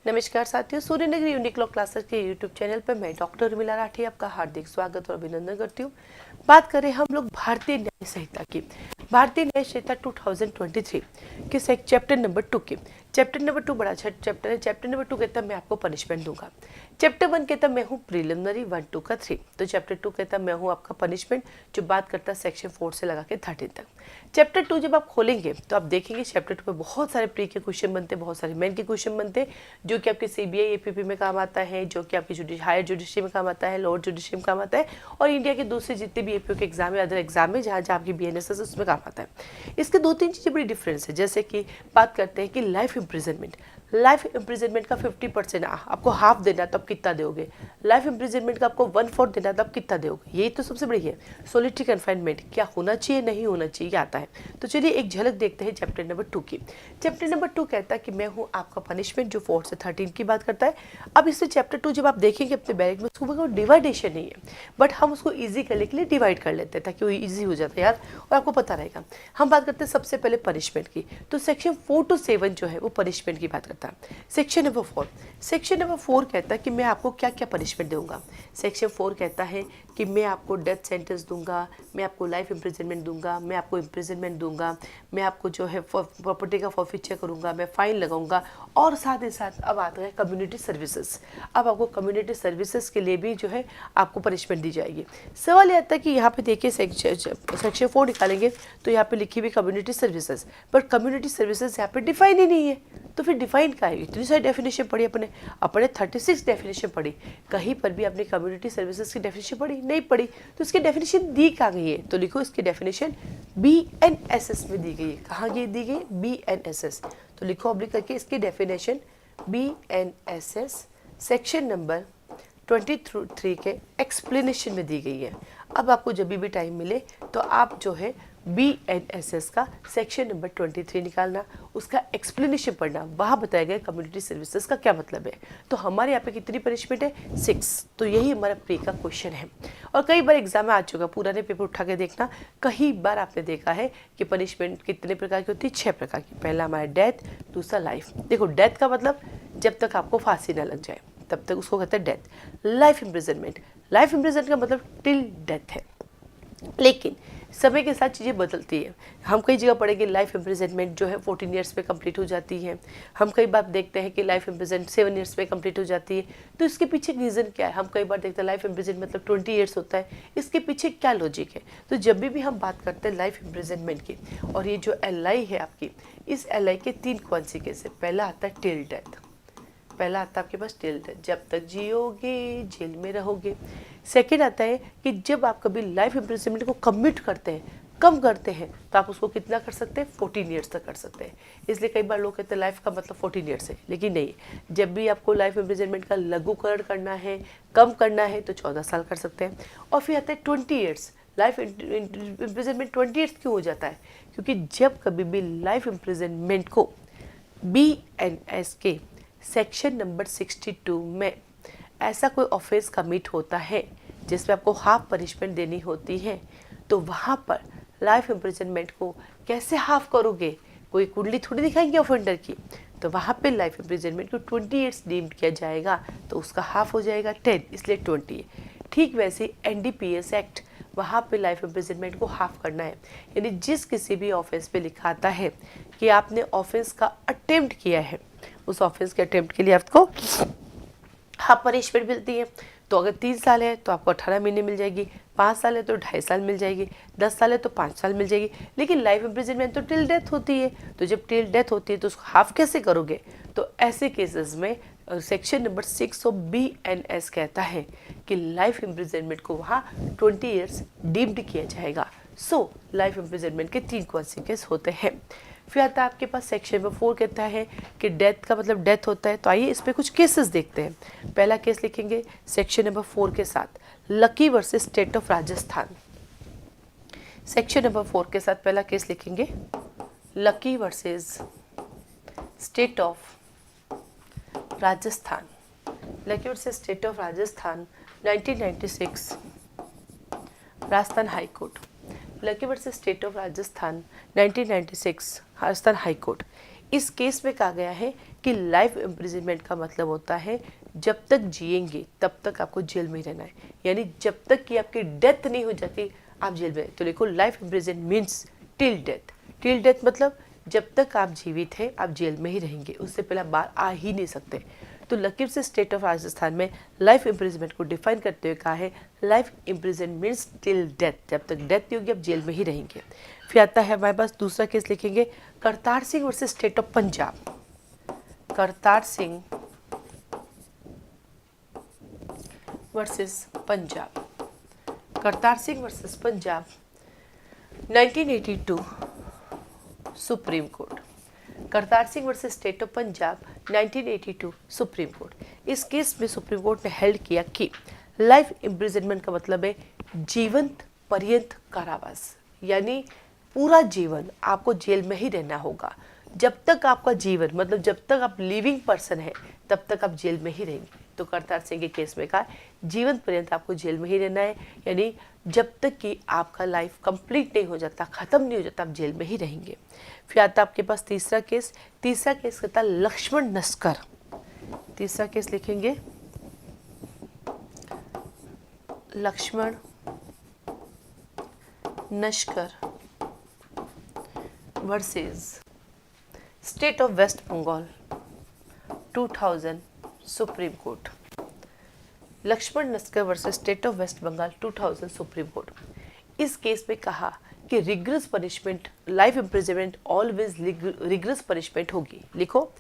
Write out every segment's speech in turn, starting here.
नमस्कार साथियों, Suryanagari unique law classes के यूट्यूब चैनल पर मैं डॉक्टर उर्मिला राठी आपका हार्दिक स्वागत और अभिनंदन करती हूँ। बात करें हम लोग भारतीय न्याय संहिता की। भारतीय न्याय संहिता 2023 के चैप्टर नंबर 2 की। चैप्टर नंबर 2 बड़ा अच्छा चैप्टर है। चैप्टर नंबर 2 कहता है मैं आपको पनिशमेंट दूंगा। चैप्टर 1 कहता है मैं हूँ प्रिलिमिनरी 1, 2 का 3। तो चैप्टर 2 कहता है मैं हूँ आपका पनिशमेंट, जो बात करता है सेक्शन 4 से लगा के 13 तक। चैप्टर 2 जब आप खोलेंगे तो आप देखेंगे चैप्टर 2 में बहुत सारे प्री के क्वेश्चन बनते हैं, बहुत सारे मेन के क्वेश्चन बनते हैं, जो कि आपके सीबीआई एपीपी में काम आता है, जो कि आपकी हायर जुडिशरी में काम आता है, लोअर जुडिशरी में काम आता है, और इंडिया के दूसरे जितने भी एपीओ के एग्जाम है, अदर एग्जाम है, जहाँ जहाँ आपकी बीएनएसएस उसमें काम आता है। इसके 2-3 चीज़ें बड़ी डिफरेंस है। जैसे कि बात करते हैं कि लाइफ इम्प्रिजनमेंट का 50% आपको हाफ देना तो आप कितना दोगे। लाइफ इम्प्रिजनमेंट का आपको 1/4 देना तो आप कितना दोगे। यही तो सबसे बड़ी है। सोलिटरी कन्फाइनमेंट क्या होना चाहिए, नहीं होना चाहिए, ये आता है। तो चलिए एक झलक देखते हैं चैप्टर नंबर 2 की। चैप्टर नंबर 2 कहता है कि मैं हूँ आपका पनिशमेंट, जो 4 से 13 की बात करता है। अब इससे चैप्टर 2 जब आप देखेंगे अपने बैग में, उसको कोई डिवाइडेशन नहीं है, बट हम उसको ईजी करने के लिए डिवाइड कर लेते हैं ताकि वो ईजी हो जाता है यार, और आपको पता रहेगा। हम बात करते हैं सबसे पहले पनिशमेंट की। तो सेक्शन 4 to 7 जो है वो पनिशमेंट की बात करता है। सेक्शन नंबर 4 कहता है कि मैं आपको क्या क्या पनिशमेंट दूंगा। सेक्शन 4 कहता है कि मैं आपको डेथ सेंटेंस दूंगा, मैं आपको लाइफ इम्प्रिजनमेंट दूंगा, मैं आपको इम्प्रिजनमेंट दूंगा, मैं आपको जो है प्रॉपर्टी का फॉरफीचर करूंगा, मैं फाइन लगाऊंगा, और साथ ही साथ अब आता है कम्युनिटी सर्विसेज। अब आपको कम्युनिटी सर्विसेज के लिए भी जो है आपको पनिशमेंट दी जाएगी। सवाल ये आता है कि यहाँ पे देखिए सेक्शन 4 निकालेंगे तो यहाँ पे लिखी हुई कम्युनिटी सर्विसेज, पर कम्युनिटी सर्विसेज यहाँ पे डिफाइन ही नहीं है। तो फिर डिफाइन का है? इतनी सारी डेफिनेशन पढ़ी अपने 36 डेफिनेशन पढ़ी, कहीं पर भी आपने कम्युनिटी सर्विसेज की डेफिनेशन पढ़ी नहीं पढ़ी। तो इसकी डेफिनेशन दी कहाँ गई है? तो लिखो इसकी डेफिनेशन BNSS में दी गई है। कहाँ दी गई? BNSS। तो लिखो ऑब्लिक करके इसकी डेफिनेशन BNSS सेक्शन नंबर 23 के एक्सप्लेनेशन में दी गई है। अब आपको जब भी टाइम मिले तो आप जो है BNSS का सेक्शन नंबर 23 निकालना, उसका एक्सप्लेनेशन पढ़ना, वहाँ बताया गया कम्युनिटी सर्विसेज का क्या मतलब है। तो हमारे यहाँ पे कितनी पनिशमेंट है? 6। तो यही हमारा प्री का क्वेश्चन है, और कई बार एग्जाम में आ चुका। पुराने पेपर उठा के देखना, कई बार आपने देखा है कि पनिशमेंट कितने प्रकार की होती है? 6 प्रकार की। पहला हमारा डेथ, दूसरा लाइफ। देखो डेथ का मतलब जब तक आपको फांसी न लग जाए तब तक उसको कहते हैं डेथ। लाइफ इम्प्रिजनमेंट का मतलब टिल डेथ है, लेकिन समय के साथ चीज़ें बदलती है। हम कई जगह पढ़ेंगे लाइफ इम्प्रिजनमेंट जो है 14 ईयर्स पे कंप्लीट हो जाती है। हम कई बार देखते हैं कि लाइफ इम्प्रिजनमेंट 7 ईयर्स पे कंप्लीट हो जाती है। तो इसके पीछे रीज़न क्या है? हम कई बार देखते हैं लाइफ इम्प्रिजनमेंट मतलब 20 ईयर्स होता है। इसके पीछे क्या लॉजिक है? तो जब भी हम बात करते हैं लाइफ इम्प्रिजनमेंट की, और ये जो LI है आपकी, इस LI के 3 कॉन्सिक्वेंस है। पहला आता है टिल डेथ। पहला आता है आपके पास टिल डेथ, जब तक जियोगे जेल में रहोगे। सेकेंड आता है कि जब आप कभी लाइफ इम्प्रिजनमेंट को कमिट करते हैं, कम करते हैं, तो आप उसको कितना कर सकते हैं? 14 ईयर्स तक कर सकते हैं। इसलिए कई बार लोग कहते हैं लाइफ का मतलब 14 ईयर्स है, लेकिन नहीं। जब भी आपको लाइफ इम्प्रिजनमेंट का लघुकरण करना है, कम करना है, तो 14 साल कर सकते हैं। और फिर आता है 20 ईयर्स। लाइफ इम्प्रिजनमेंट 20 ईयर्स क्यों हो जाता है? क्योंकि जब कभी भी लाइफ इम्प्रिजनमेंट को BNS के सेक्शन नंबर 62 में ऐसा कोई ऑफेंस कमिट होता है जिसमें आपको हाफ पनिशमेंट देनी होती है, तो वहाँ पर लाइफ इम्प्रिजनमेंट को कैसे हाफ करोगे? कोई कुंडली थोड़ी दिखाएंगे ऑफेंडर की। तो वहाँ पे लाइफ इम्प्रिजनमेंट को 20 ईयर्स डीम्ड किया जाएगा, तो उसका हाफ हो जाएगा 10, इसलिए 20 है। ठीक वैसे NDPS एक्ट, वहाँ पे लाइफ इम्प्रिजनमेंट को हाफ करना है। यानी जिस किसी भी ऑफेंस पे लिखा आता है कि आपने ऑफेंस का अटेम्प्ट किया है, उस ऑफेंस के अटेम्प्ट के लिए आपको हाफ पनिशमेंट मिलती है। तो अगर 3 साल है तो आपको 18 महीने मिल जाएगी, 5 साल है तो 2.5 साल मिल जाएगी, 10 साल है तो 5 साल मिल जाएगी। लेकिन लाइफ इम्प्रिजनमेंट तो टिल डेथ होती है। तो जब टिल डेथ होती है तो उसको हाफ कैसे करोगे? तो ऐसे केसेस में सेक्शन नंबर 6 ऑफ BNS कहता है कि लाइफ इम्प्रिजनमेंट को वहाँ 20 ईयर्स डीम्ड किया जाएगा। सो लाइफ इम्प्रिजनमेंट के 3 कॉन्सिक्वेंस होते हैं। फिर आता है आपके पास सेक्शन नंबर 4 कहता है कि डेथ का मतलब डेथ होता है। तो आइए इस पर कुछ केसेस देखते हैं। पहला केस लिखेंगे सेक्शन नंबर 4 के साथ, lucky versus state of Rajasthan. Section number 4 के साथ पहला केस लिखेंगे lucky versus state of Rajasthan. Lucky versus state of Rajasthan 1996 Rajasthan high court. Lucky versus state of Rajasthan 1996 Rajasthan high court. इस केस में कहा गया है कि लाइफ इम्प्रिजनमेंट का मतलब होता है जब तक जिएंगे तब तक आपको जेल में ही रहना है, यानी जब तक कि आपकी डेथ नहीं हो जाती आप जेल में। तो देखो life imprison means till death. Till death मतलब जब तक आप जीवित हैं आप जेल में ही रहेंगे, उससे पहले आप बाहर आ ही नहीं सकते। तो लकीर से स्टेट ऑफ राजस्थान में लाइफ इम्प्रिजनमेंट को डिफाइन करते हुए कहा है life imprison means till death, जब तक डेथ नहीं होगी आप जेल में ही रहेंगे। फिर आता है हमारे पास दूसरा केस लिखेंगे Kartar Singh versus state of Punjab. Kartar Singh versus Punjab. Kartar Singh versus Punjab 1982 supreme court. Kartar Singh versus state of Punjab 1982 supreme court. इस केस में सुप्रीम कोर्ट ने हेल्ड किया कि लाइफ इम्प्रिजनमेंट का मतलब है जीवंत पर्यंत कारावास, यानी पूरा जीवन आपको जेल में ही रहना होगा। जब तक आपका जीवन मतलब जब तक आप लिविंग पर्सन है तब तक आप जेल में ही रहेंगे। तो करतार सिंह के केस में कहा जीवन पर्यंत आपको जेल में ही रहना है, यानी जब तक कि आपका लाइफ कंप्लीट नहीं हो जाता, खत्म नहीं हो जाता, आप जेल में ही रहेंगे। फिर आता आपके पास तीसरा केस। तीसरा केस कहता है लक्ष्मण नस्कर। तीसरा केस लिखेंगे Laxman Naskar versus state of West Bengal 2000 supreme court. Laxman Naskar versus state of West Bengal 2000 supreme court. इस केस में कहा कि rigorous punishment, life imprisonment always rigorous punishment होगी। लिखो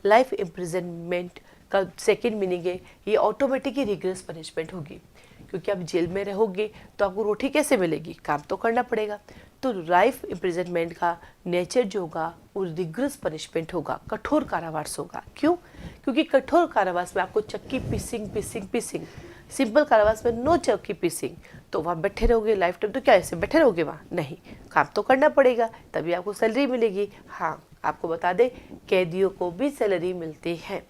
लाइफ इम्प्रिजनमेंट का सेकेंड मीनिंग है ये ऑटोमेटिक ही रिग्रेस पनिशमेंट होगी, क्योंकि आप जेल में रहोगे तो आपको रोटी कैसे मिलेगी, काम तो करना पड़ेगा। तो लाइफ इम्प्रिजनमेंट का नेचर जो होगा वो रिग्रेस पनिशमेंट होगा, कठोर कारावास होगा। क्यों? क्योंकि कठोर कारावास में आपको चक्की पीसिंग। सिंपल कारावास में नो चक्की पीसिंग, तो वहाँ बैठे रहोगे लाइफ टाइम। तो क्या ऐसे बैठे रहोगे वहाँ? नहीं, काम तो करना पड़ेगा, तभी आपको सैलरी मिलेगी। हाँ, आपको बता दें कैदियों को भी सैलरी मिलती है।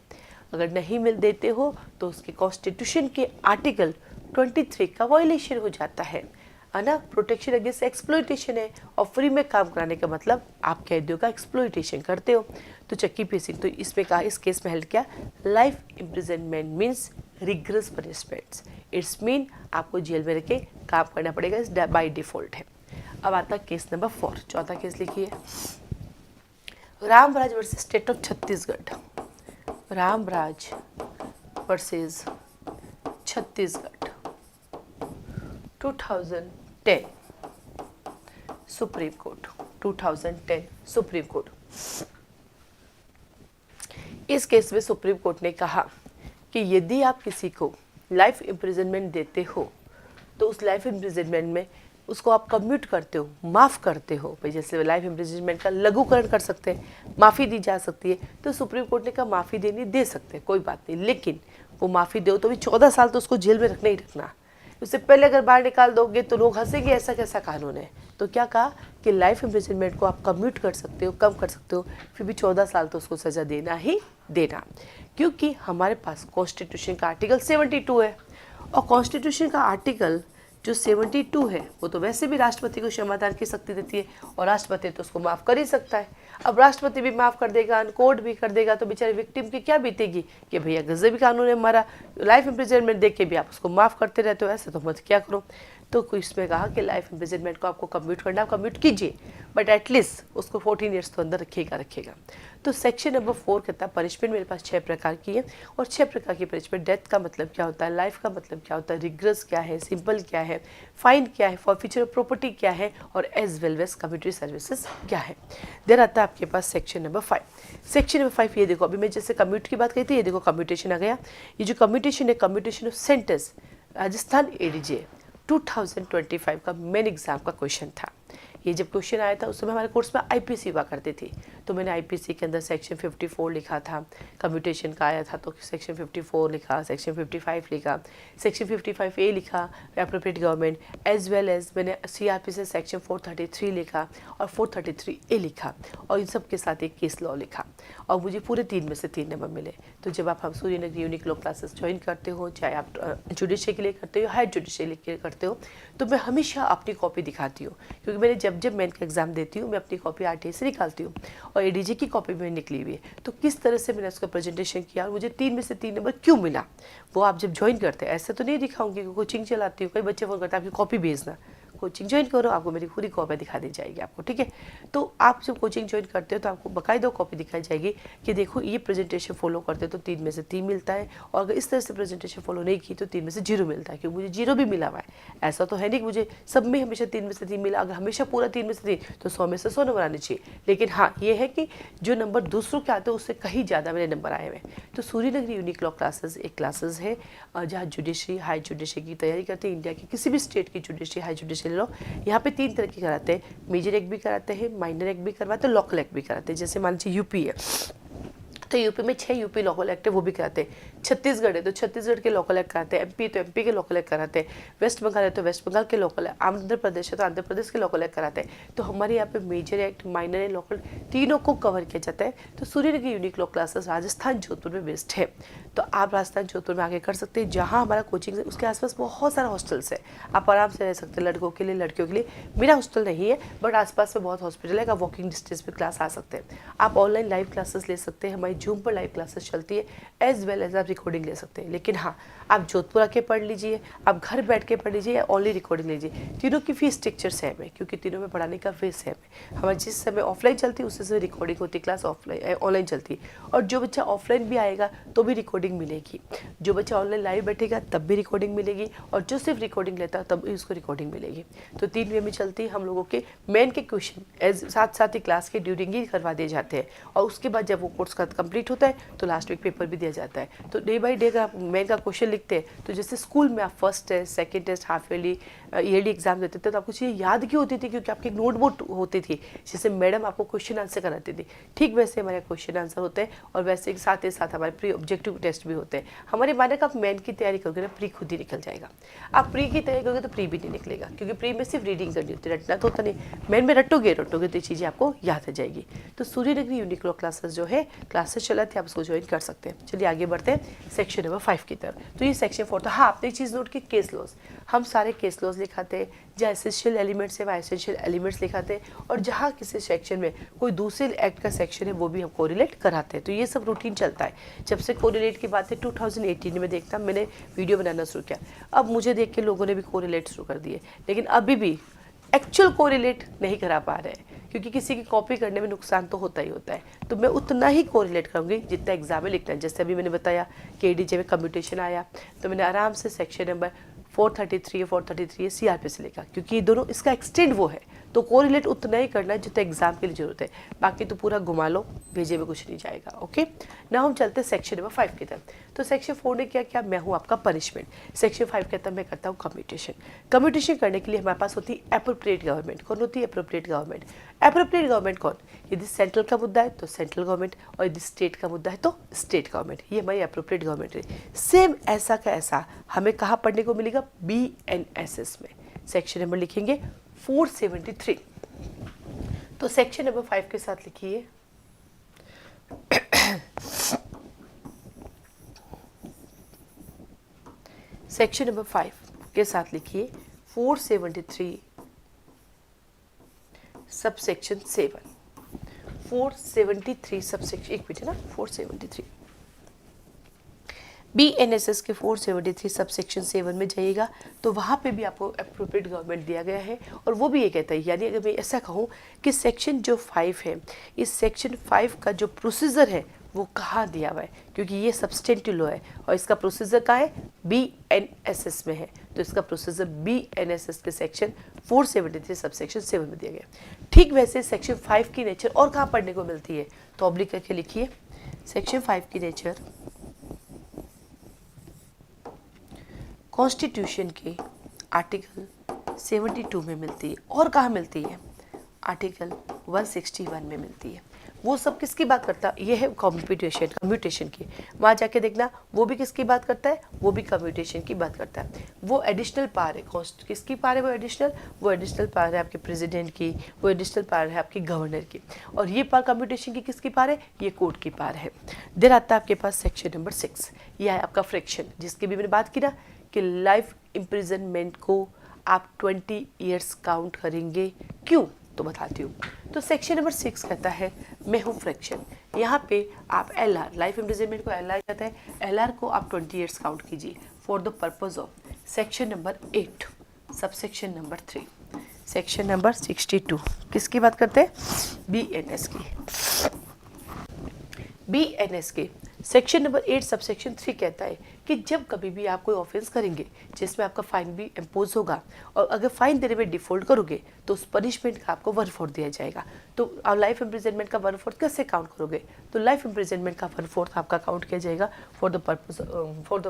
अगर नहीं मिल देते हो तो उसके कॉन्स्टिट्यूशन के आर्टिकल 23 का वायलेशन हो जाता है ना। प्रोटेक्शन अगेंस्ट एक्सप्लॉइटेशन है, और फ्री में काम कराने का मतलब आप कैदियों का एक्सप्लॉइटेशन करते हो। तो चक्की पीसिंग, तो इसमें कहा इस केस में हेल्ड किया life imprisonment means rigorous punishments. It's mean आपको जेल में रह के काम करना पड़ेगा, इस बाई डिफॉल्ट है। अब आता केस नंबर 4, चौथा केस लिखिए Ramraj versus state of Chhattisgarh. Ramraj versus Chhattisgarh 2010 supreme court. 2010 supreme court. इस केस में सुप्रीम कोर्ट ने कहा कि यदि आप किसी को लाइफ इम्प्रिजनमेंट देते हो तो उस लाइफ इम्प्रिजनमेंट में उसको आप कम्यूट करते हो, माफ़ करते हो। भाई जैसे लाइफ इम्प्रिजनमेंट का लघुकरण कर सकते हैं, माफ़ी दी जा सकती है। तो सुप्रीम कोर्ट ने कहा माफ़ी देनी दे सकते हैं, कोई बात नहीं, लेकिन वो माफ़ी दो तो भी 14 साल तो उसको जेल में रखना ही रखना। उससे पहले अगर बाहर निकाल दोगे तो लोग हंसेंगे, ऐसा कैसा कानून है। तो क्या कहा कि लाइफ इम्प्रिजनमेंट को आप कम्यूट कर सकते हो, कम कर सकते हो, फिर भी 14 साल तो उसको सज़ा देना ही देना, क्योंकि हमारे पास कॉन्स्टिट्यूशन का आर्टिकल 72 है, और कॉन्स्टिट्यूशन का आर्टिकल जो 72 है वो तो वैसे भी राष्ट्रपति को क्षमादान की शक्ति देती है, और राष्ट्रपति तो उसको माफ़ कर ही सकता है। अब राष्ट्रपति भी माफ़ कर देगा, कोर्ट भी कर देगा, तो बेचारे विक्टिम की क्या बीतेगी कि भैया गजबी कानून है हमारा, लाइफ इम्प्रिजनमेंट देख के भी आप उसको माफ़ करते रहते हो, ऐसे तो मत क्या करो। तो इसमें कहा कि लाइफ इम्प्रिजनमेंट को आपको कम्यूट करना, कम्यूट कीजिए, बट एटलीस्ट उसको 14 ईयर्स तो अंदर रखेगा। तो सेक्शन नंबर 4 कहता है पनिशमेंट मेरे पास 6 प्रकार की है, और 6 प्रकार की पनिशमेंट। डेथ का मतलब क्या होता है, लाइफ का मतलब क्या होता है, रिग्रेस क्या है, सिंपल क्या है, फाइन क्या है, फॉरफीचर ऑफ प्रॉपर्टी क्या है, और as well as community services क्या है। देर आता है आपके पास सेक्शन नंबर 5। सेक्शन नंबर 5 ये देखो, अभी मैं जैसे कम्यूट की बात कही थी, ये देखो कम्यूटेशन आ गया। ये जो कम्यूटेशन है, commutation of sentence, Rajasthan ADJ 2025 का मेन एग्जाम का क्वेश्चन था। ये जब क्वेश्चन आया था उस समय हमारे कोर्स में आईपीसी हुआ करती थी, तो मैंने आईपीसी के अंदर सेक्शन 54 लिखा था। कम्यूटेशन का आया था तो सेक्शन 54 लिखा, सेक्शन 55 लिखा, सेक्शन 55A लिखा appropriate government, as well as मैंने सीआरपी से सेक्शन 433 लिखा और 433A लिखा, और इन सब के साथ एक केस लॉ लिखा, और मुझे पूरे 3 में से 3 नंबर मिले। तो जब आप हम Suryanagari unique law classes join करते हो, चाहे आप जुडिशरी के लिए करते हो, हायर जुडिशरी के लिए करते हो, तो मैं हमेशा अपनी कॉपी दिखाती हूँ, क्योंकि मैंने जब मेन का एग्जाम देती हूँ मैं अपनी कॉपी आरटीआई से निकालती हूँ, और एडीजे की कॉपी में निकली हुई है, तो किस तरह से मैंने उसका प्रेजेंटेशन किया और मुझे 3 में से 3 नंबर क्यों मिला, वो आप जब ज्वाइन करते हैं ऐसे तो नहीं दिखाऊंगी कि कोचिंग चलाती हूँ, कई बच्चे फोन करते हैं आपकी कॉपी भेजना, कोचिंग ज्वाइन करो आपको मेरी पूरी कॉपी दिखा दी जाएगी आपको, ठीक है। तो आप जब कोचिंग ज्वाइन करते हो तो आपको बाकायदा कॉपी दिखाई जाएगी कि देखो ये प्रेजेंटेशन फॉलो करते हो तो 3 में से 3 मिलता है, और अगर इस तरह से प्रेजेंटेशन फॉलो नहीं की तो 3 में से 0 मिलता है, क्योंकि मुझे 0 भी मिला हुआ है। ऐसा तो है नहीं कि मुझे सब में हमेशा 3 में से 3 मिला, अगर हमेशा पूरा 3 में से 3 तो 100 में से 100 नंबर आने चाहिए। लेकिन हाँ ये है कि जो नंबर दूसरों के आते हैं उससे कहीं ज़्यादा मेरे नंबर आए हुए हैं। तो सूर्यनगरी यूनिक लॉ क्लासेस एक क्लासेस है जहाँ जुडिशरी हाई जुडिशरी की तैयारी करते हैं, इंडिया की किसी भी स्टेट की जुडिशरी हाई जुडिशरी लॉ। यहाँ पे 3 तरह की कराते हैं, मेजर एक्ट भी कराते हैं, माइनर एक्ट भी करवाते हैं, लोकल एक्ट भी कराते हैं। जैसे मान लीजिए यूपी है तो यूपी में 6 यूपी लोकल एक्ट है वो भी कराते हैं, छत्तीसगढ़ है तो छत्तीसगढ़ के लोकल एक्ट कराते हैं, एमपी तो एमपी के लोकल एक्ट कराते हैं, वेस्ट बंगाल है तो वेस्ट बंगाल के लोकल एक्ट, आंध्र प्रदेश है तो आंध्र प्रदेश के लोकल एक्ट कराते हैं। तो हमारे यहाँ पे major act minor and local तीनों को कवर किया जाता है। तो Suryanagari unique law classes Rajasthan Jodhpur में बेस्ड है, तो आप राजस्थान जोधपुर में आगे कर सकते हैं, जहाँ हमारा कोचिंग है उसके आसपास बहुत सारे हॉस्टल्स है, आप आराम से रह सकते हैं, लड़कों के लिए लड़कियों के लिए। मेरा हॉस्टल नहीं है बट आसपास में बहुत हॉस्पिटल है, आप वॉकिंग डिस्टेंस पे क्लास आ सकते हैं। आप ऑनलाइन लाइव क्लासेस ले सकते हैं, हमारी जूम पर लाइव क्लासेस चलती है, एज वेल एज आप रिकॉर्डिंग ले सकते हैं। लेकिन हाँ आप जोधपुर आके पढ़ लीजिए, आप घर बैठ के पढ़ लीजिए या ओनली रिकॉर्डिंग लीजिए, तीनों की फीस स्ट्रक्चर सेम है, क्योंकि तीनों में पढ़ाने का फीस सेम है। हमारे जिस समय ऑफलाइन चलती है उसी समय रिकॉर्डिंग होती है, क्लास ऑफलाइन ऑनलाइन चलती है, और जो बच्चा ऑफलाइन भी आएगा तो भी रिकॉर्डिंग मिलेगी, जो बच्चा ऑनलाइन लाइव बैठेगा तब भी रिकॉर्डिंग मिलेगी, और जो सिर्फ रिकॉर्डिंग लेता है तब भी उसको रिकॉर्डिंग मिलेगी। तो 3 वे में चलती है। हम लोगों के मेन के क्वेश्चन एज साथ साथ ही क्लास के ड्यूरिंग ही करवा दिए जाते हैं, और उसके बाद जब वो कोर्स का कंप्लीट होता है तो लास्ट वीक पेपर भी दिया जाता है। तो डे बाई डे अगर आप मेन का क्वेश्चन लिखते हैं तो जैसे स्कूल में आप first test second test half yearly exam देते थे तो आपको चीज़ें याद क्यों होती थी, क्योंकि आपकी नोटबुक होती थी जिससे मैडम आपको क्वेश्चन आंसर कराती थी। ठीक वैसे हमारे क्वेश्चन आंसर होते हैं, और वैसे साथ ही साथ हमारे प्री ऑब्जेक्टिव टेस्ट भी होते हैं। हमारे माने का आप मेन की तैयारी करोगे ना प्री खुद ही निकल जाएगा, आप प्री की तैयारी करोगे तो प्री भी नहीं निकलेगा, क्योंकि प्री में सिर्फ रीडिंग करनी होती है, रटना तो होता नहीं। मेन में रटोगे तो ये चीज़ें आपको याद आ जाएगी। तो सूर्यनगरी यूनिक लॉ क्लासेस जो है क्लासेस चला थे, आप उसको ज्वाइन कर सकते हैं। चलिए आगे बढ़ते हैं सेक्शन नंबर 5 की तरफ। तो ये सेक्शन 4 था। हाँ आपने एक चीज़ नोट की, केस लॉज, हम सारे केस लॉज लिखाते हैं, जहाँ एसेंशियल एलिमेंट्स है वहाँ एसेंशियल एलिमेंट्स लिखाते हैं, और जहाँ किसी सेक्शन में कोई दूसरे एक्ट का सेक्शन है वो भी हम कोरिलेट कराते हैं। तो ये सब रूटीन चलता है। जब से कोरिलेट की बात है 2018 में देखता मैंने वीडियो बनाना शुरू किया, अब मुझे देख के लोगों ने भी कोरिलेट शुरू कर दिए, लेकिन अभी भी एक्चुअल कोरिलेट नहीं करा पा रहे हैं, क्योंकि किसी की कॉपी करने में नुकसान तो होता ही होता है। तो मैं उतना ही कोरिलेट करूँगी जितना एग्जाम में लिखना है। जैसे अभी मैंने बताया कि एडीजे में कम्यूटेशन आया, तो मैंने आराम से सेक्शन नंबर 433 सीआरपी से लिखा, क्योंकि ये दोनों इसका एक्सटेंड वो है, तो कोरिलेट उतना ही करना है जितना एग्जाम के लिए जरूरत है, बाकी तो पूरा घुमा लो भेजे में कुछ नहीं जाएगा। ओके ना हम चलते हैं सेक्शन नंबर 5 की तरफ। तो सेक्शन 4 ने क्या किया, मैं हूँ आपका पनिशमेंट। सेक्शन 5 कहता है मैं करता हूँ कम्यूटेशन। कम्यूटेशन करने के लिए हमारे पास होती है एप्रोप्रिएट गवर्नमेंट। कौन होती है एप्रोप्रिएट गवर्नमेंट? एप्रोप्रिएट गवर्नमेंट कौन? यदि सेंट्रल का मुद्दा है तो सेंट्रल गवर्नमेंट, और यदि स्टेट का मुद्दा है तो स्टेट गवर्नमेंट। ये हमारी एप्रोप्रिएट गवर्नमेंट है। सेम ऐसा का ऐसा हमें कहाँ पढ़ने को मिलेगा? BNSS में। सेक्शन नंबर लिखेंगे 473। तो सेक्शन नंबर 5 के साथ लिखिए सेक्शन नंबर 5 के साथ लिखिए 473 सबसेक्शन 7। 473 सबसेक्शन, एक मिनट है ना, 473 BNSS के 473 सबसेक्शन 7 में जाइएगा तो वहाँ पे भी आपको एप्रोप्रिएट गवर्नमेंट दिया गया है, और वो भी ये कहता है, यानी अगर मैं ऐसा कहूँ कि सेक्शन जो 5 है, इस सेक्शन 5 का जो प्रोसीजर है वो कहाँ दिया हुआ है, क्योंकि ये सब्सटेंटिव लॉ है और इसका प्रोसीजर कहाँ है? BNSS में है। तो इसका प्रोसीजर BNSS के सेक्शन 473 सबसेक्शन 7 में दिया गया। ठीक वैसे सेक्शन 5 की नेचर और कहाँ पढ़ने को मिलती है, तो ऑब्लिक करके लिखिए सेक्शन 5 की नेचर कॉन्स्टिट्यूशन के आर्टिकल 72 में मिलती है। और कहाँ मिलती है? आर्टिकल 161 में मिलती है। वो सब किसकी बात करता है? ये है कम्यूटेशन की। वहाँ जाके देखना वो भी किसकी बात करता है? वो भी कम्यूटेशन की बात करता है। वो एडिशनल पावर है, किसकी पावर है? वो एडिशनल पावर है आपके प्रेसिडेंट की, वो एडिशनल पावर है आपके गवर्नर की। और ये पावर कम्यूटेशन की किसकी पावर है? ये कोर्ट की पावर है। देर आता है आपके पास सेक्शन नंबर 6, यह है आपका फ्रिक्शन, जिसकी भी मैंने बात की ना कि लाइफ इम्प्रिजनमेंट को आप 20 ईयर्स काउंट करेंगे। क्यों? तो बताती हूँ। तो सेक्शन नंबर 6 कहता है मैं हूँ फ्रैक्शन। यहाँ पे आप LR, लाइफ इम्प्रिजनमेंट को LR कहते हैं, LR को आप 20 ईयर्स काउंट कीजिए for the purpose of section number 8 subsection number 3। Section number 62 किसकी बात करते हैं? BNS की। BNS के सेक्शन नंबर 8 सबसेक्शन 3 कहता है कि जब कभी भी आप कोई ऑफेंस करेंगे जिसमें आपका फाइन भी इम्पोज होगा और अगर फाइन देने में डिफॉल्ट करोगे तो उस पनिशमेंट का आपको 1/4 दिया जाएगा। तो आप लाइफ इम्प्रिजनमेंट का 1/4 कैसे काउंट करोगे? तो लाइफ इम्प्रिजनमेंट का 1/4 आपका काउंट किया जाएगा for the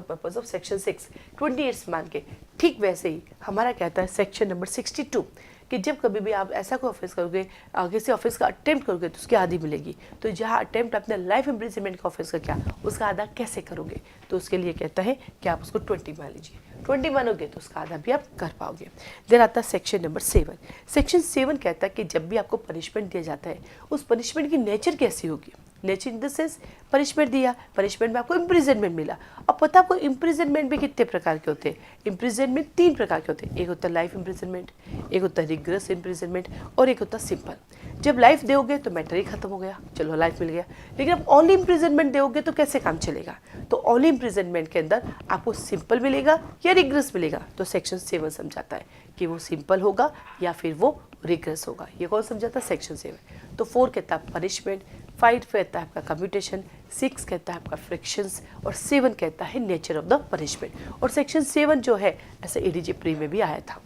purpose of section 6 20 years मान के। ठीक वैसे ही हमारा कहता है सेक्शन नंबर 62 कि जब कभी भी आप ऐसा कोई ऑफेंस करोगे, किसी ऑफेंस का अटेम्प्ट करोगे तो उसकी आधी मिलेगी। तो जहाँ अटेम्प्ट अपने लाइफ इम्प्रिजनमेंट का ऑफेंस का क्या, उसका आधा कैसे करोगे? तो उसके लिए कहता है कि आप उसको 20 मान लीजिए। 20 मानोगे तो उसका आधा भी आप कर पाओगे। देन आता है सेक्शन नंबर 7। सेक्शन 7 कहता है कि जब भी आपको पनिशमेंट दिया जाता है उस पनिशमेंट की नेचर कैसी होगी? Nature in the sense punishment दिया, पनिशमेंट में आपको इम्प्रिजनमेंट मिला। अब पता आपको इम्प्रिजनमेंट भी कितने प्रकार के होते हैं? इम्प्रिजनमेंट 3 प्रकार के होते हैं। एक होता है लाइफ इम्प्रिजनमेंट, एक होता है रिग्रेस इम्प्रिजनमेंट और एक होता है सिंपल। जब लाइफ दोगे तो मैटर ही खत्म हो गया, चलो लाइफ मिल गया। लेकिन अब ओनली इम्प्रिजनमेंट दोगे तो कैसे काम चलेगा? तो ओनली इम्प्रिजनमेंट के अंदर आपको सिंपल मिलेगा या रिग्रेस मिलेगा। तो सेक्शन 7 समझाता है कि वो सिंपल होगा या फिर वो रिग्रेस होगा। ये कौन समझाता है? सेक्शन 7। तो 4 कहता है पनिशमेंट, 5 कहता है आपका कम्यूटेशन, 6 कहता है आपका फ्रिक्शंस और 7 कहता है नेचर ऑफ द पनिशमेंट। और सेक्शन 7 जो है ऐसे ADG प्री में भी आया था।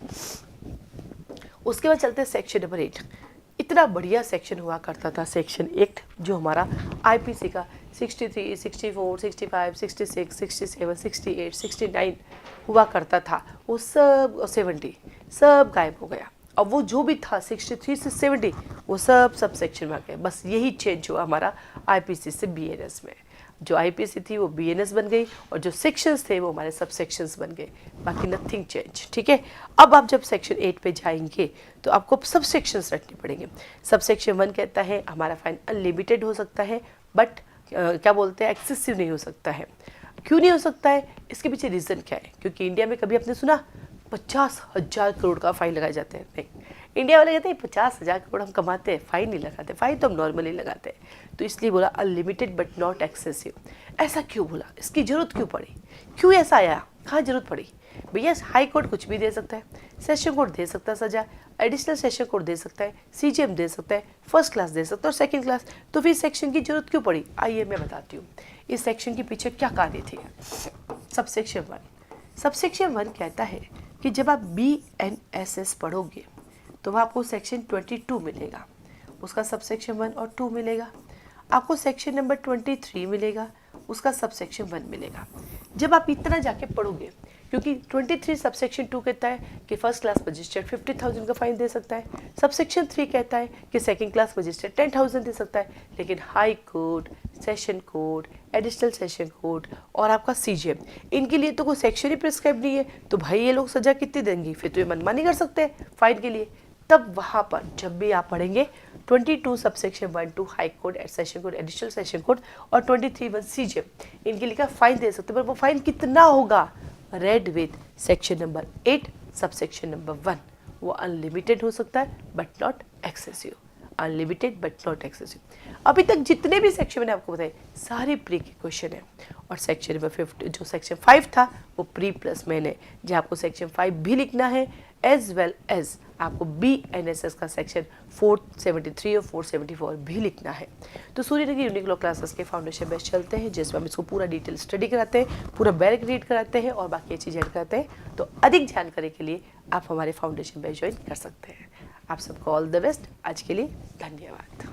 उसके बाद चलते हैं सेक्शन नंबर 8। इतना बढ़िया सेक्शन हुआ करता था सेक्शन 8 जो हमारा IPC का 63, 64, 65, 66, 67, 68, 69 हुआ करता था। वो सब 70 सब गायब हो गया। अब वो जो भी था 63 से 70 वो सब सेक्शन में आ गए। बस यही चेंज हुआ हमारा IPC से BNS में। जो IPC थी वो BNS बन गई और जो सेक्शंस थे वो हमारे सब सेक्शंस बन गए। बाकी नथिंग चेंज। ठीक है, अब आप जब सेक्शन 8 पे जाएंगे तो आपको सब सेक्शंस रखने पड़ेंगे। सब सेक्शन 1 कहता है हमारा फाइन अनलिमिटेड हो सकता है बट क्या बोलते हैं एक्सेसिव नहीं हो सकता है। क्यों नहीं हो सकता है? इसके पीछे रीज़न क्या है? क्योंकि इंडिया में कभी आपने सुना 50,000 करोड़ का फाइन लगाए जाते हैं? नहीं, इंडिया वाले कहते हैं 50,000 करोड़ हम कमाते हैं, फाइन नहीं लगाते। फाइन तो हम नॉर्मली लगाते हैं। तो इसलिए बोला अनलिमिटेड बट नॉट एक्सेसिव। ऐसा क्यों बोला? इसकी ज़रूरत क्यों पड़ी? क्यों ऐसा आया? कहाँ ज़रूरत पड़ी? भैया हाई कोर्ट कुछ भी दे सकता है, सेशन कोर्ट दे सकता है सजा, एडिशनल सेशन कोर्ट दे सकता है, CJM दे सकता है, फर्स्ट क्लास दे सकता है और सेकंड क्लास। तो फिर सेक्शन की जरूरत क्यों पड़ी? आइए मैं बताती हूँ इस सेक्शन के पीछे क्या कार्य थी। सबसेक्शन 1 कहता है कि जब आप BNSS पढ़ोगे तो वह आपको सेक्शन 22 मिलेगा, उसका सबसेक्शन 1 और 2 मिलेगा। आपको सेक्शन नंबर 23 मिलेगा, उसका सबसेक्शन 1 मिलेगा। जब आप इतना जाके पढ़ोगे, क्योंकि 23 सबसेक्शन 2 कहता है कि फर्स्ट क्लास मजिस्ट्रेट 50,000 का फाइन दे सकता है, सबसेक्शन 3 कहता है कि सेकंड क्लास मजिस्ट्रेट 10,000 दे सकता है। लेकिन high court, session court, additional session court और आपका CJM इनके लिए तो कोई सेक्शन ही प्रिस्क्राइब नहीं है। तो भाई ये लोग सजा कितनी देंगे? फिर तो ये मनमानी कर सकते हैं फाइन के लिए। तब वहाँ पर जब भी आप पढ़ेंगे 22 subsection 1 2 high court, session court, additional session court और 23 1 CJM इनके लिए फाइन दे सकते हैं। पर वो फाइन कितना होगा? Red with section number 8 subsection number 1 वो अनलिमिटेड हो सकता है but not excessive. Unlimited but not excessive. अभी तक जितने भी सेक्शन मैंने आपको बताए सारे प्री के क्वेश्चन है। और सेक्शन नंबर 50 जो सेक्शन 5 था वो प्री प्लस मेन है, जहाँ आपको सेक्शन 5 भी लिखना है एज वेल एज आपको BNSS का सेक्शन 473 और 474 भी लिखना है। तो सूर्य की यूनिक लॉ क्लासेस के फाउंडेशन बैच चलते हैं जिसमें हम इसको पूरा डिटेल स्टडी कराते हैं, पूरा बैक रीड कराते हैं और बाकी चीज़ें ऐड कराते हैं। तो अधिक जानकारी के लिए आप हमारे फाउंडेशन बैच ज्वाइन कर सकते हैं। आप सबको ऑल द बेस्ट। आज के लिए धन्यवाद।